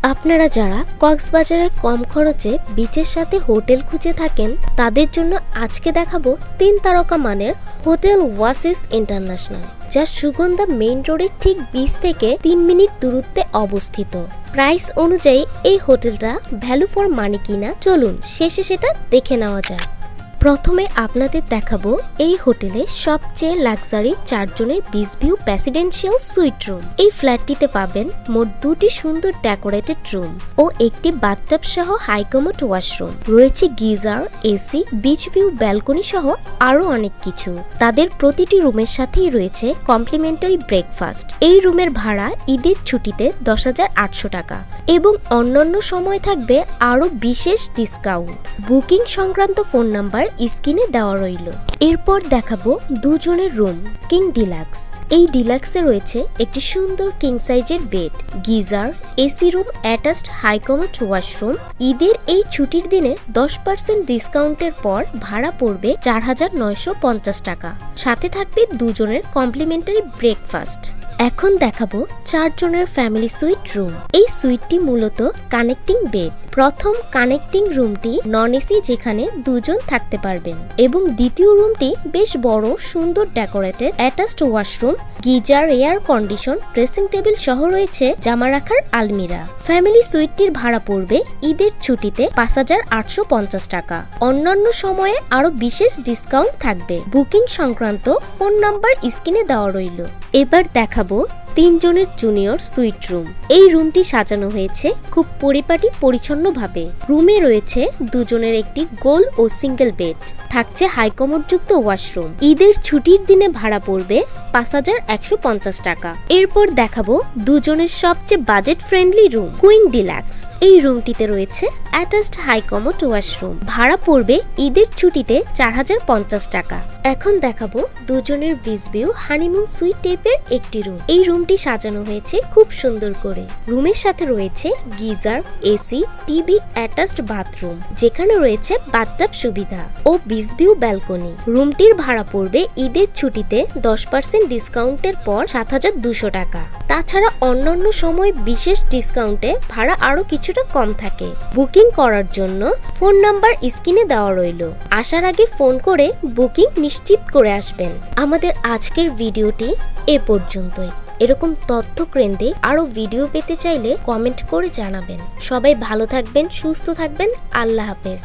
আপনারা যারা কক্সবাজারে কম খরচে বিচের সাথে হোটেল খুঁজে থাকেন তাদের জন্য আজকে দেখাবো 3 তারকা মানের হোটেল ওয়াসিস ইন্টারন্যাশনাল, যা সুগন্ধা মেইন রোডের ঠিক বিচ থেকে 3 মিনিট দূরত্বে অবস্থিত। প্রাইস অনুযায়ী এই হোটেলটা ভ্যালু ফর মানি কিনা, চলুন শেষে সেটা দেখে নেওয়া যায়। প্রথমে আপনাদের দেখাবো এই হোটেলে সবচেয়ে লাক্সারি 4 জনের beach view presidential sweet room. এই ফ্ল্যাটটিতে পাবেন মোট 2টি সুন্দর ডেকোরেটেড রুম ও একটি বাথটাব সহ হাইকমোড ওয়াশরুম, রয়েছে geyser, AC, beach view balcony সহ আরো অনেক কিছু। তাদের প্রতিটি রুমের সাথেই রয়েছে কমপ্লিমেন্টারি ব্রেকফাস্ট। এই রুমের ভাড়া ঈদের ছুটিতে 10,800 টাকা এবং অন্যান্য সময় থাকবে আরো বিশেষ ডিসকাউন্ট। বুকিং সংক্রান্ত ফোন নাম্বার স্ক্রিনে দেওয়া রইল। এরপর দেখাবো 2 জনের রুম কিং ডিলাক্স। এই ডিলাক্সে রয়েছে একটি সুন্দর কিং সাইজের bed, geyser, AC room, attached high commode washroom. ঈদের এই ছুটির দিনে 10% ডিসকাউন্টের পর ভাড়া পড়বে 4,950 টাকা। সাথে থাকবে 2 জনের কমপ্লিমেন্টারি ব্রেকফাস্ট। এখন দেখাবো 4 জনের ফ্যামিলি সুইট রুম। এই সুইটটি মূলত কানেক্টিং বেড। প্রথম কানেক্টিং রুমটি নন এসি, যেখানে 2 জন থাকতে পারবেন, এবং দ্বিতীয় রুমটি বেশ বড়, সুন্দর decorated, attached washroom, geyser, air condition, dressing table সহ রয়েছে জামা রাখার আলমিরা। ফ্যামিলি সুইটটির ভাড়া পড়বে ঈদের ছুটিতে 5,850 টাকা। অন্যান্য সময়ে আরো বিশেষ ডিসকাউন্ট থাকবে। বুকিং সংক্রান্ত ফোন নাম্বার স্ক্রিনে দেওয়া রইল। এবার দেখাবো 3 জনের জুনিয়র সুইট রুম। এই রুমটি সাজানো হয়েছে খুব পরিপাটি পরিচ্ছন্নভাবে। রুমে রয়েছে 2 জনের একটি গোল ও সিঙ্গেল বেড, থাকছে হাইকমোড যুক্ত ওয়াশরুম। ঈদের ছুটির দিনে ভাড়া পড়বে 5,150 টাকা। এরপর দেখাবো 2 জনের সবচেয়ে budget friendly room, queen deluxe. এই রুমটিতে রয়েছে অ্যাটাচড হাইকমোড ওয়াশরুম। ভাড়া পড়বে ঈদের ছুটিতে 4,050 টাকা। এখন দেখাবো 2 জনের বিচ ভিউ হানিমুন সুইট টাইপের একটি রুম। এই রুমটি সাজানো হয়েছে খুব সুন্দর করে। রুমের সাথে রয়েছে geyser, AC, TV, attached bathroom, যেখানে রয়েছে বাথটাব সুবিধা ও বিচ ভিউ ব্যালকনি। রুমটির ভাড়া পড়বে ঈদের ছুটিতে 10% ডিসকাউন্টের পর 7,200 টাকা। তাছাড়া অন্যান্য সময় বিশেষ ডিসকাউন্টে ভাড়া আরো কিছুটা কম থাকে। বুকিং করার জন্য ফোন নাম্বার স্ক্রিনে দেওয়া রইল। আসার আগে ফোন করে বুকিং নিশ্চিত করে আসবেন। আমাদের আজকের ভিডিওটি এ পর্যন্তই। এরকম তথ্য কেন্দ্রে আরো ভিডিও পেতে চাইলে কমেন্ট করে জানাবেন। সবাই ভালো থাকবেন, সুস্থ থাকবেন। আল্লাহ হাফেজ।